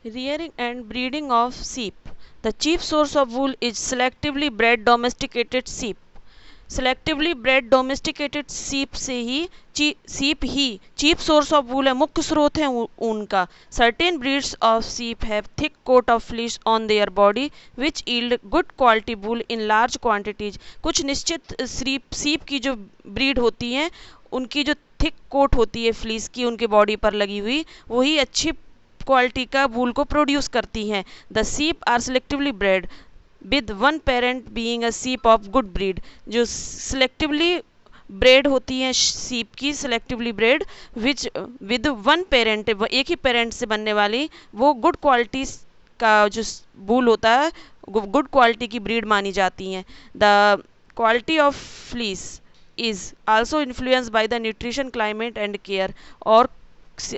Rearing and breeding of sheep. The chief source of wool is selectively bred domesticated sheep. Selectively bred domesticated sheep से ही sheep ही chief source of wool है, मुख्य स्रोत है ऊन का. Certain breeds of sheep have thick coat of fleece on their body which yield good quality wool in large quantities. कुछ निश्चित सीप की जो ब्रीड होती हैं उनकी जो थिक कोट होती है फ्लीस की उनके बॉडी पर लगी हुई, वही अच्छी क्वालिटी का वूल को प्रोड्यूस करती हैं. The sheep are selectively bred with one parent being a sheep of good breed. जो सिलेक्टिवली ब्रेड होती हैं सीप की, selectively bred which with one parent, एक ही पेरेंट से बनने वाली, वो गुड क्वालिटी का जो वूल होता है गुड क्वालिटी की ब्रीड मानी जाती हैं. The quality of fleece is also influence by the nutrition climate and care. और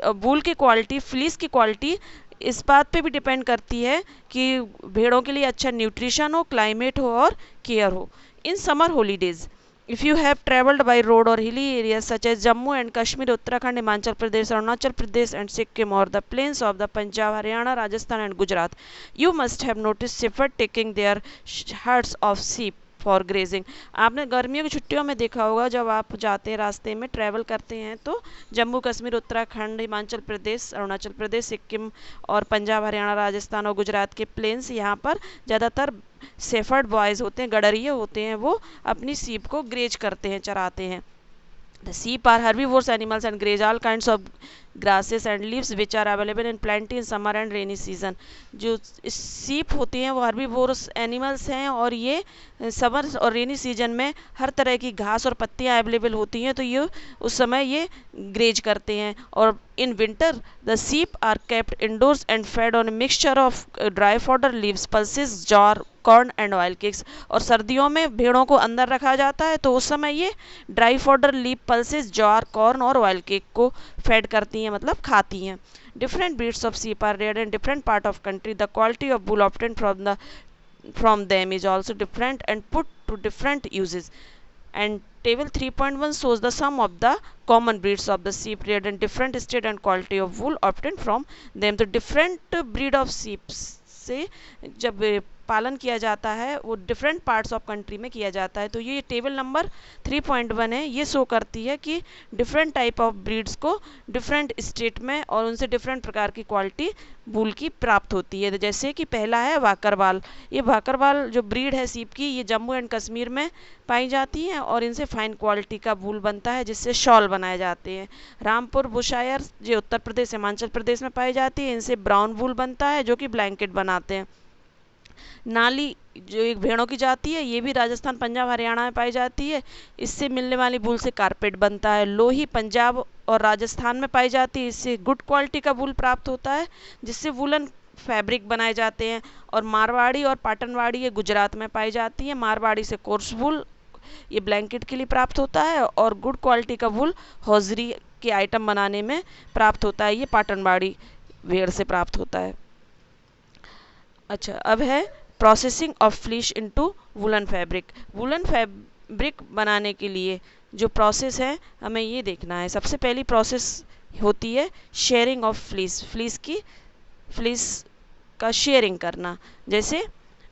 वूल की क्वालिटी, फ्लीस की क्वालिटी इस बात पे भी डिपेंड करती है कि भेड़ों के लिए अच्छा न्यूट्रिशन हो, क्लाइमेट हो और केयर हो. In summer holidays, if you have travelled by road और hilly areas such as Jammu and Kashmir, Uttarakhand, Himachal Pradesh, Arunachal Pradesh and Sikkim, और the plains of the Punjab, Haryana, Rajasthan and Gujarat, you must have notice shepherd taking their herds of sheep for grazing. आपने गर्मियों की छुट्टियों में देखा होगा, जब आप जाते हैं रास्ते में ट्रैवल करते हैं तो जम्मू कश्मीर, उत्तराखंड, हिमाचल प्रदेश, अरुणाचल प्रदेश, सिक्किम और पंजाब, हरियाणा, राजस्थान और गुजरात के प्लेन्स, यहाँ पर ज़्यादातर शेफर्ड बॉयज़ होते हैं, गडरिये होते हैं, वो अपनी सीप को ग्रेज करते हैं, चराते हैं. The sheep are herbivorous animals and graze all kinds of grasses and leaves which are available in plenty in summer and rainy season. जो सीप होती हैं वो हर्बीवोरस एनिमल्स हैं और ये समर और रेनी सीजन में हर तरह की घास और पत्तियां अवेलेबल होती हैं, तो ये उस समय ये ग्रेज करते हैं. और in winter the sheep are kept indoors and fed on mixture of dry fodder, leaves, pulses, jowar, corn and oil cakes. और सर्दियों में भेड़ों को अंदर रखा जाता है तो उस समय ये dry fodder, leaf, pulses, jowar, corn और ऑयल केक को फेड करती हैं, मतलब खाती हैं. Different breeds of sheep are reared in different part of country. The quality of wool obtained from them is also different and put to different uses. And table 3.1 shows the sum of the common breeds of the sheep reared in different state and quality of wool obtained from them. तो different breed of sheep से जब पालन किया जाता है वो different parts of country में किया जाता है. तो ये टेबल नंबर 3.1 है, ये शो करती है कि डिफरेंट टाइप ऑफ ब्रीड्स को डिफरेंट स्टेट में और उनसे डिफरेंट प्रकार की क्वालिटी वूल की प्राप्त होती है. जैसे कि पहला है भाकरवाल. ये भाकरवाल जो ब्रीड है सीप की, ये जम्मू एंड कश्मीर में पाई जाती है और इनसे फाइन क्वालिटी का वूल बनता है जिससे शॉल बनाए जाते हैं. रामपुर बुशायर जो उत्तर प्रदेश, हिमाचल प्रदेश में पाई जाती है, इनसे ब्राउन वूल बनता है जो कि ब्लैंकेट बनाते हैं. नाली जो एक भेड़ों की जाती है, ये भी राजस्थान, पंजाब, हरियाणा में पाई जाती है, इससे मिलने वाली वूल से कारपेट बनता है. लोही पंजाब और राजस्थान में पाई जाती है, इससे गुड क्वालिटी का वूल प्राप्त होता है जिससे वूलन फैब्रिक बनाए जाते हैं. और मारवाड़ी और पाटनवाड़ी ये गुजरात में पाई जाती है. मारवाड़ी से कोर्स वूल ये ब्लैंकेट के लिए प्राप्त होता है और गुड क्वालिटी का वूल हौजरी के आइटम बनाने में प्राप्त होता है, ये पाटनवाड़ी भेड़ से प्राप्त होता है. अच्छा, अब है processing of fleece into woollen fabric. Woollen fabric बनाने के लिए जो प्रोसेस है हमें ये देखना है. सबसे पहली प्रोसेस होती है शेयरिंग ऑफ फ्लीस. फ्लीस का शेयरिंग करना. जैसे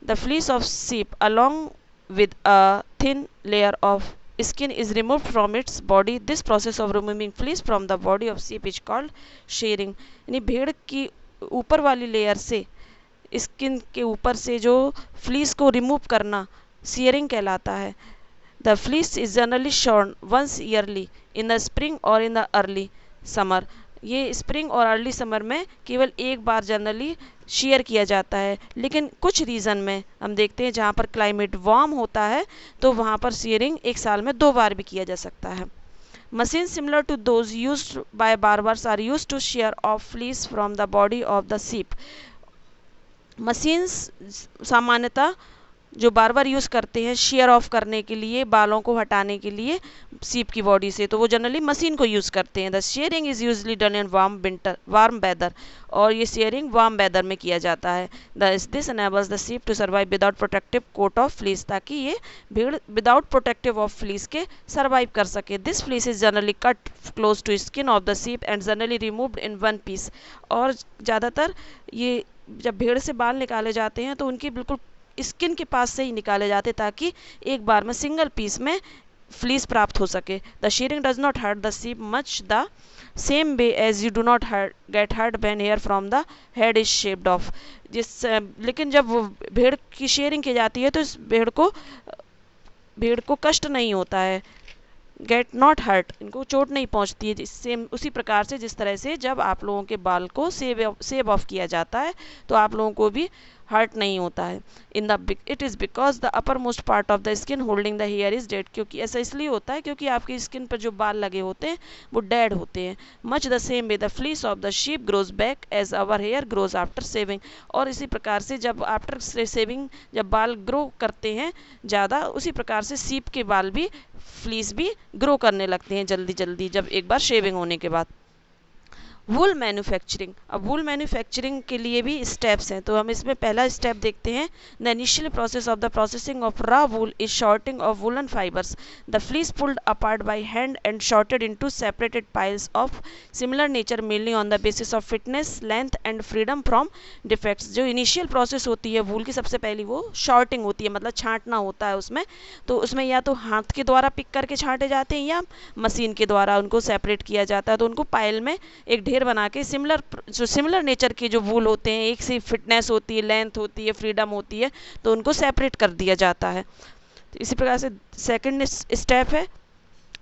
द फ्लीस ऑफ सीप along with a thin layer of skin is removed from its body. This process of removing fleece from the body of sheep is called shearing. यानी भेड़ की ऊपर वाली layer से, स्किन के ऊपर से जो फ्लीस को रिमूव करना सीयरिंग कहलाता है. The fleece is generally shorn once yearly in the spring और इन द अर्ली समर. ये स्प्रिंग और अर्ली समर में केवल एक बार जनरली शेयर किया जाता है, लेकिन कुछ रीज़न में हम देखते हैं जहाँ पर क्लाइमेट वार्म होता है तो वहाँ पर शेयरिंग एक साल में 2 बार भी किया जा सकता है. Machine similar to those used by barbers are used to shear off fleece from the body of the sheep. Machines सामान्यतः जो बार बार यूज़ करते हैं शेयर ऑफ करने के लिए, बालों को हटाने के लिए सीप की बॉडी से, तो वो जनरली मशीन को यूज़ करते हैं। The shearing is usually done in warm weather, और ये शेयरिंग वार्म वेदर में किया जाता है। This enables the sheep to survive without protective coat of fleece, ताकि ये भीड़ विदाउट प्रोटेक्टिव ऑफ फ्लीस के सर्वाइव कर सके। This fleece is generally cut close to skin of the sheep and generally removed in one piece, और ज़्यादातर ये जब भेड़ से बाल निकाले जाते हैं तो उनकी बिल्कुल स्किन के पास से ही निकाले जाते, ताकि एक बार में सिंगल पीस में फ्लीस प्राप्त हो सके। The shearing does not hurt the sheep much the same way as you do not get hurt when hair from the head is shaved off. लेकिन जब वो भेड़ की शेयरिंग की जाती है तो इस भेड़ को कष्ट नहीं होता है, गेट नॉट हर्ट, इनको चोट नहीं पहुंचती है। सेम उसी प्रकार से जिस तरह से जब आप लोगों के बाल को सेव ऑफ किया जाता है तो आप लोगों को भी हर्ट नहीं होता है। It is because the upper most part of the skin holding the here is dead, क्योंकि ऐसा इसलिए होता है क्योंकि आपकी स्किन पर जो बाल लगे होते हैं वो डेड होते हैं। Much the same way the fleece of the sheep grows back as our hair grows after shaving, और इसी प्रकार से जब आफ्टर सेविंग जब बाल ग्रो करते हैं ज़्यादा, उसी प्रकार से सीप के बाल भी फ्लीस भी ग्रो करने लगते हैं जल्दी जल्दी जब एक बार शेविंग होने के बाद। वूल मैन्युफैक्चरिंग, अब वूल मैन्युफैक्चरिंग के लिए भी स्टेप्स हैं, तो हम इसमें पहला स्टेप देखते हैं। The initial process of the processing of raw wool is sorting of woollen fibres, the fleece pulled apart by hand and sorted into separated piles of similar nature mainly on the basis of fitness, length and freedom from defects. जो initial process होती है वूल की, सबसे पहली वो shorting होती है, मतलब छांटना होता है उसमें। तो उसमें या तो हाथ के द्वारा पिक करके छांटे जाते हैं या मशीन के द्वारा उनको सेपरेट किया जाता है। तो उनको पाइल में एक ढेर बना के सिमिलर नेचर के जो वूल होते हैं, एक सी फिटनेस होती है, लेंथ होती है, फ्रीडम होती है, तो उनको सेपरेट कर दिया जाता है। तो इसी प्रकार से सेकंड स्टेप है,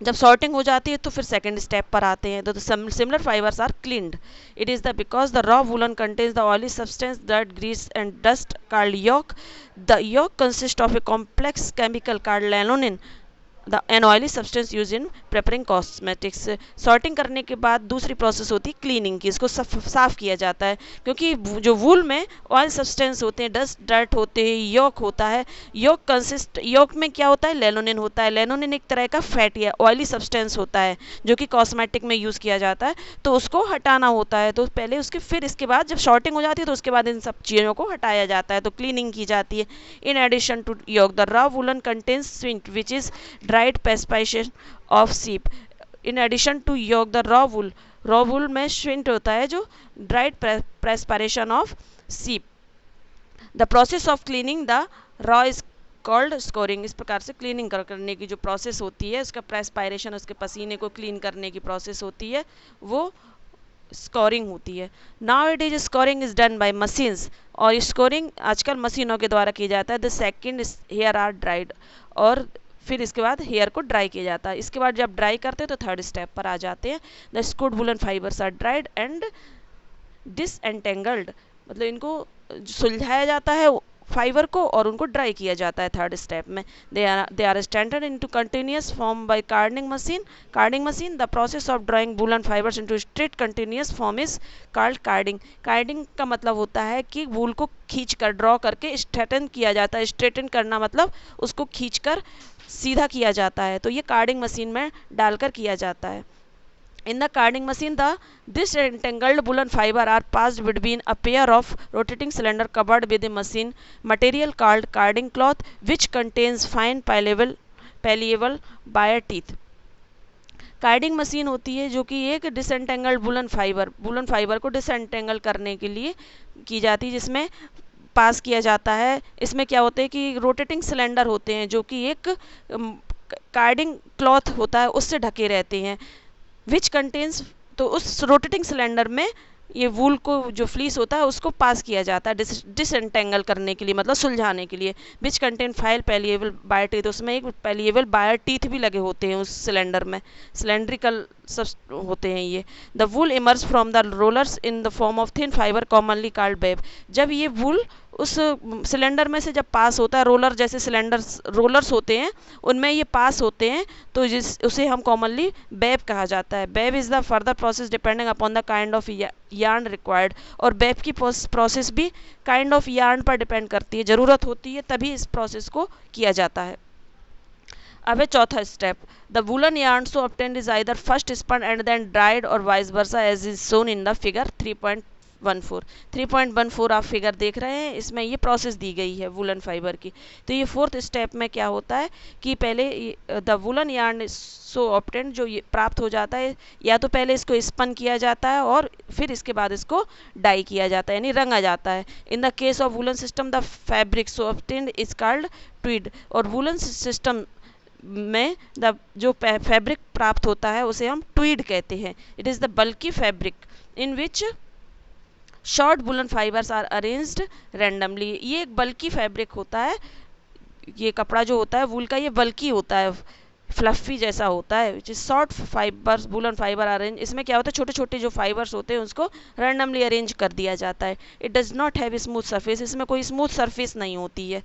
जब सॉर्टिंग हो जाती है तो फिर सेकंड स्टेप पर आते हैं। तो similar fibres are cleaned. It is the because the raw woollen contains the oily substance that grease and dust called yolk. The yolk consist of a complex chemical called lanolin, an oily substance use in preparing cosmetics. Sorting करने के बाद दूसरी process होती है cleaning की, इसको साफ किया जाता है, क्योंकि जो वूल में ऑयल सब्सटेंस होते हैं, डस्ट डर्ट होते हैं, योक होता है। योक में क्या होता है, लेनोनिन होता है। लेनोनिन एक तरह का फैटी है, ऑयली सब्सटेंस होता है जो कि कॉस्मेटिक में यूज़ किया जाता है, तो उसको हटाना होता है। तो पहले उसके फिर इसके बाद जब शॉर्टिंग हो जाती है तो उसके बाद इन सब चीज़ों को हटाया जाता है, तो क्लीनिंग की जाती है। In addition to yolk the raw woollen contains suint which is dried perspiration of sheep. In addition to yolk, the raw wool में shrinked होता है जो dried perspiration of sheep. The process of cleaning the raw is called scoring. इस प्रकार से cleaning करने की जो प्रोसेस होती है, उसका प्रेस्पायरेशन, उसके पसीने को क्लीन करने की प्रोसेस होती है, वो स्कोरिंग होती है। Now it is scouring is done by machines, और स्कोरिंग आजकल मशीनों के द्वारा किया जाता है। The second hair are dried, और फिर इसके बाद हेयर को ड्राई किया जाता है। इसके बाद जब ड्राई करते हैं तो थर्ड स्टेप पर आ जाते हैं। The scoured woollen fibres are dried and disentangled, मतलब इनको सुलझाया जाता है फाइबर को और उनको ड्राई किया जाता है थर्ड स्टेप में। They are standard into continuous form by carding machine. The process of drawing woollen fibres into straight continuous form is called carding. Carding का मतलब होता है कि वूल को खींच कर ड्रॉ करके स्ट्रेटन किया जाता है। स्ट्रेटन करना मतलब उसको खींच कर सीधा किया जाता है, तो ये कार्डिंग मशीन में डालकर किया जाता है। In the carding machine, the disentangled woolen fiber are passed between a pair of rotating cylinder covered with a machine material called carding cloth, which contains fine palleable wire teeth. Carding machine होती है जो कि एक डिसएंटेंगल्ड woollen fibre को डिसएंटेंगल करने के लिए की जाती है, जिसमें पास किया जाता है। इसमें क्या होता है कि रोटेटिंग सिलेंडर होते हैं जो कि एक कार्डिंग क्लॉथ होता है उससे ढके रहते हैं, विच कंटेन्स, तो उस रोटेटिंग सिलेंडर में ये वूल को जो फ्लीस होता है उसको पास किया जाता है डिसएंटेंगल करने के लिए, मतलब सुलझाने के लिए। Which contain fine pliable wire teeth, उसमें एक पैलिएबल बायर टीथ भी लगे होते हैं उस सिलेंडर में, सिलेंड्रिकल सब होते हैं ये। The wool emerge from the rollers in the form of thin fibre commonly called web. जब ये वूल उस सिलेंडर में से जब पास होता है, रोलर जैसे रोलर्स होते हैं उनमें ये पास होते हैं, तो उसे हम कॉमनली वेब कहा जाता है। Web is the further process depending upon the kind of yarn required. और वेब की प्रोसेस भी काइंड ऑफ यार्न पर डिपेंड करती है, ज़रूरत होती है तभी इस प्रोसेस को किया जाता है। अब है चौथा step, the woollen yarn so obtained is either first spun and then dried or vice versa as is shown in the figure 3.14। 3.14 आप फिगर देख रहे हैं, इसमें ये प्रोसेस दी गई है वूलन फाइबर की। तो ये फोर्थ स्टेप में क्या होता है कि पहले the woollen yarn so obtained जो ये प्राप्त हो जाता है, या तो पहले इसको स्पन किया जाता है और फिर इसके बाद इसको डाई किया जाता है, यानी रंगा जाता है। In the case of woollen system the fabric so obtained is called Tweed. और वूलन सिस्टम में जो फैब्रिक प्राप्त होता है उसे हम ट्वीड कहते हैं। It is the bulky fabric in which short woollen fibres are arranged randomly. ये एक बल्की फैब्रिक होता है, ये कपड़ा जो होता है वूल का ये बल्की होता है, फ्लफी जैसा होता है, which is short fibres woollen fibre arrange. इसमें क्या होता है, छोटे छोटे जो फाइबर्स होते हैं उसको रैंडमली अरेंज कर दिया जाता है। It does not have smooth surface, इसमें कोई स्मूथ सरफेस नहीं होती है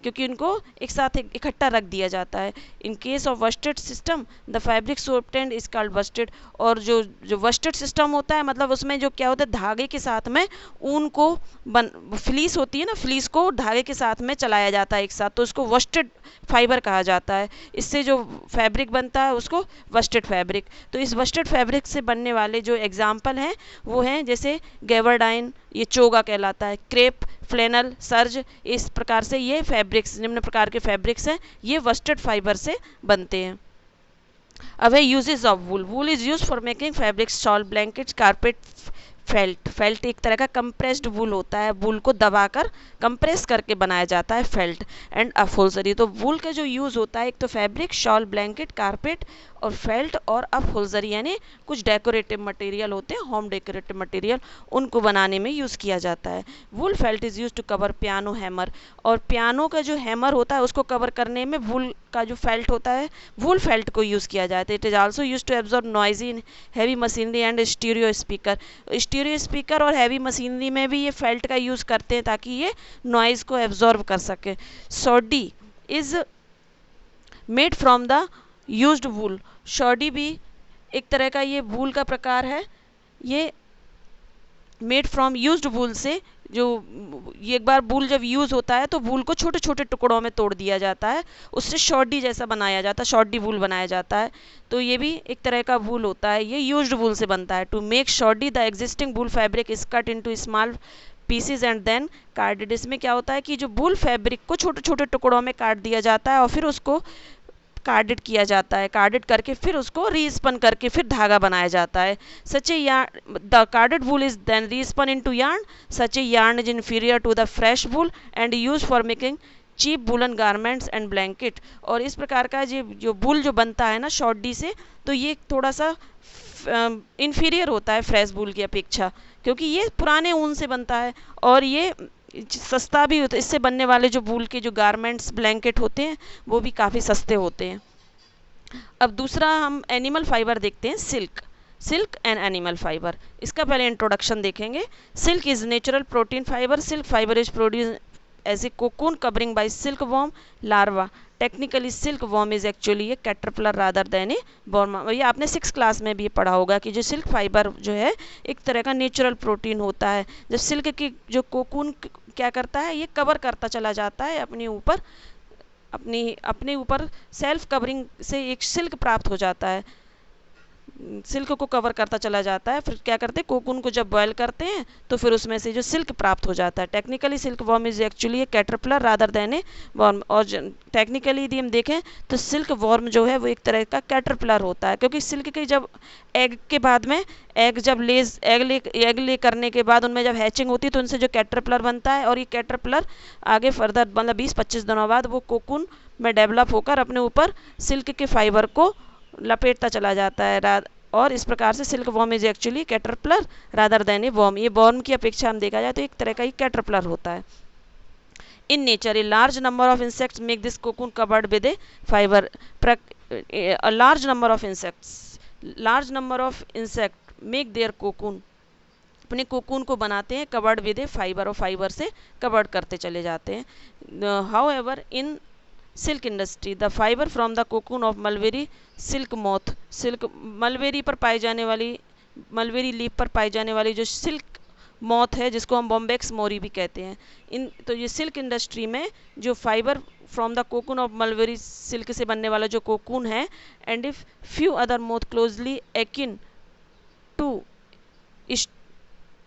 क्योंकि इनको एक साथ इकट्ठा रख दिया जाता है। In case of worsted system the fabric so obtained is called worsted. और जो वस्टेड सिस्टम होता है मतलब उसमें जो क्या होता है, धागे के साथ में ऊन को फ्लीस होती है ना, फ्लीस को धागे के साथ में चलाया जाता है एक साथ, तो उसको वस्टेड फाइबर कहा जाता है। इससे जो फैब्रिक बनता है उसको वस्टेड फैब्रिक। तो इस वस्टेड फैब्रिक से बनने वाले जो एग्जाम्पल हैं वो हैं जैसे गैबरडाइन, ये चोगा कहलाता है, क्रेप, फ्लेनल, सर्ज। इस प्रकार से ये फैब्रिक्स, निम्न प्रकार के फैब्रिक्स हैं, ये वस्टेड फाइबर से बनते हैं। अब है uses of wool. Wool is use for making fabrics, shawl, blankets, carpet, felt. Felt एक तरह का कंप्रेस्ड वूल होता है, वूल को दबाकर कंप्रेस करके बनाया जाता है फेल्ट। एंड अपहोल्जरी, तो वूल का जो यूज़ होता है एक तो फैब्रिक, शॉल, ब्लैंकेट, कारपेट और फेल्ट, और अपहोल्जरी यानी कुछ डेकोरेटिव मटेरियल होते हैं, होम डेकोरेटिव मटेरियल, उनको बनाने में यूज़ किया जाता है। Wool felt is use to cover piano hammer. और पियानो का जो हैमर होता है उसको कवर करने में वूल का जो फेल्ट होता है, वूल फेल्ट को यूज़ किया जाता है। It is also use to absorb noisy in heavy machinery and stereo speaker. Stereo speaker और हैवी मशीनरी में भी ये फेल्ट का यूज़ करते हैं ताकि ये नॉइज़ को एब्जॉर्ब कर सके। Shoddy is made from the used wool. Shoddy भी एक तरह का ये वूल का प्रकार है, ये मेड फ्रॉम यूज्ड वूल से, जो ये एक बार वूल जब यूज़ होता है तो वूल को छोटे छोटे टुकड़ों में तोड़ दिया जाता है, उससे शॉडी जैसा बनाया जाता है, शॉडी वूल बनाया जाता है। तो ये भी एक तरह का वूल होता है, ये यूज्ड वूल से बनता है। To make shoddy the existing wool fabric is cut into small pieces and then carded. इसमें क्या होता है कि जो वूल फैब्रिक को छोटे छोटे टुकड़ों में काट दिया जाता है और फिर उसको कार्डेड किया जाता है, कार्डेड करके फिर उसको रीस्पन करके फिर धागा बनाया जाता है। Such a yarn, the carded wool is then respun into yarn। Such a yarn is inferior to the fresh wool and use for making cheap woollen garments and blanket. और इस प्रकार का जो वूल जो बनता है ना शॉर्डी से, तो ये थोड़ा सा इन्फीरियर होता है फ्रेश वूल की अपेक्षा, क्योंकि ये पुराने ऊन से बनता है और ये सस्ता भी होता है। इससे बनने वाले जो वूल के जो गारमेंट्स, ब्लैंकेट होते हैं वो भी काफ़ी सस्ते होते हैं। अब दूसरा हम एनिमल फाइबर देखते हैं, silk. Silk and animal fibre, इसका पहले इंट्रोडक्शन देखेंगे। Silk is natural protein fibre. Silk fibre is produce as a cocoon covering by silk worm larva. Technically silk worm is actually a caterpillar rather than a worm. ये आपने 6th class में भी पढ़ा होगा कि जो silk fibre जो है एक तरह का नेचुरल प्रोटीन होता है। जब सिल्क की जो कोकून क्या करता है, ये कवर करता चला जाता है अपने ऊपर, अपने ऊपर सेल्फ कवरिंग से एक सिल्क प्राप्त हो जाता है, सिल्क को कवर करता चला जाता है। फिर क्या करते हैं, कोकून को जब बॉयल करते हैं तो फिर उसमें से जो सिल्क प्राप्त हो जाता है। Technically silk worm is actually a caterpillar rather than a worm. और टेक्निकली यदि हम देखें तो सिल्क वॉर्म जो है वो एक तरह का कैटरपिलर होता है, क्योंकि सिल्क के जब एग के बाद में एग जब एग ले करने के बाद उनमें जब हैचिंग होती है तो उनसे जो कैटरपिलर बनता है, और ये कैटरपिलर आगे फर्दर मतलब 20-25 दिनों बाद वो कोकून में डेवलप होकर अपने ऊपर सिल्क के फाइबर को लपेटता चला जाता है। और इस प्रकार से silk worm is actually caterpillar rather than a worm. ये वॉर्म की अपेक्षा हम देखा जाए तो एक तरह का ही कैटरपिलर होता है। In nature a large number of insects make this cocoon covered with A fibre. A large number of insects make their cocoon अपने कोकून को बनाते हैं कवर्ड विद ए फाइबर, और फाइबर से कवर्ड करते चले जाते हैं। How ever in silk industry the fibre from the cocoon of mulberry silk moth, silk mulberry पर पाई जाने वाली, मलबेरी लीफ पर पाई जाने वाली जो सिल्क मॉथ है, जिसको हम बॉम्बेक्स मोरी भी कहते हैं, इन तो ये सिल्क इंडस्ट्री में जो fibre from the cocoon of mulberry silk से बनने वाला जो कोकून है, and if few other moth closely akin to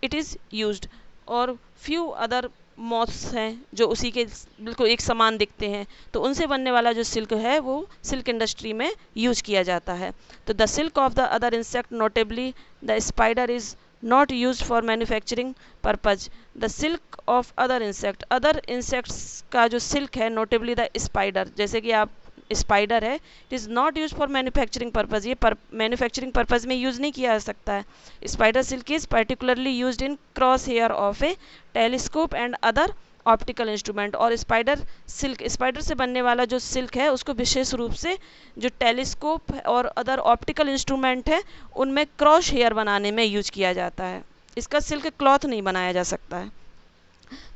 it is used, और फ्यू अदर मॉथ्स हैं जो उसी के बिल्कुल एक समान दिखते हैं, तो उनसे बनने वाला जो सिल्क है वो सिल्क इंडस्ट्री में यूज किया जाता है। तो the silk of the other insect notably the spider is not use for manufacturing purpose. The silk of other insects का जो सिल्क है, नोटेबली द स्पाइडर, जैसे कि आप स्पाइडर है, it is not use for manufacturing purpose, ये manufacturing purpose में use नहीं किया जा सकता है। Spider silk is particularly used in cross hair of a telescope and other optical instrument, और स्पाइडर सिल्क, स्पाइडर से बनने वाला जो सिल्क है उसको विशेष रूप से जो टेलीस्कोप और अदर ऑप्टिकल इंस्ट्रूमेंट है उनमें क्रॉस हेयर बनाने में यूज किया जाता है। इसका सिल्क क्लॉथ नहीं बनाया जा सकता है।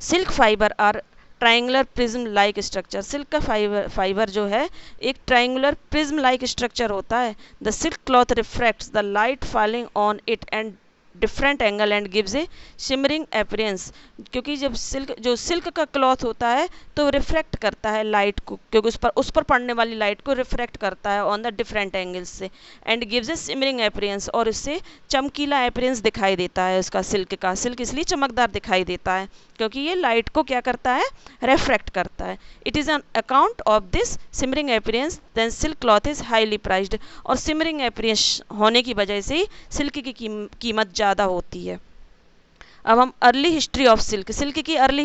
Silk fibre are triangular prism like structure, silk का फाइबर जो है एक ट्राइंगुलर प्रिज्म लाइक स्ट्रक्चर होता है। The silk cloth refracts the light falling on it and different angle and gives a shimmering appearance, क्योंकि जब सिल्क का cloth होता है तो रिफ्रैक्ट करता है लाइट को, क्योंकि उस पर पड़ने वाली लाइट को रिफ्रैक्ट करता है ऑन द डिफरेंट एंगल्स से, and gives a shimmering appearance, और इससे चमकीला अपीयरेंस दिखाई देता है उसका। सिल्क इसलिए चमकदार दिखाई देता है क्योंकि ये लाइट को क्या करता है, रिफ्रैक्ट करता है। It is an account of this shimmering appearance then silk cloth is highly priced, और शिमरिंग अपीयरेंस होने की वजह से ही सिल्क की कीमत ज़्यादा होती है। अब हम अर्ली हिस्ट्री ऑफ सिल्क की अर्ली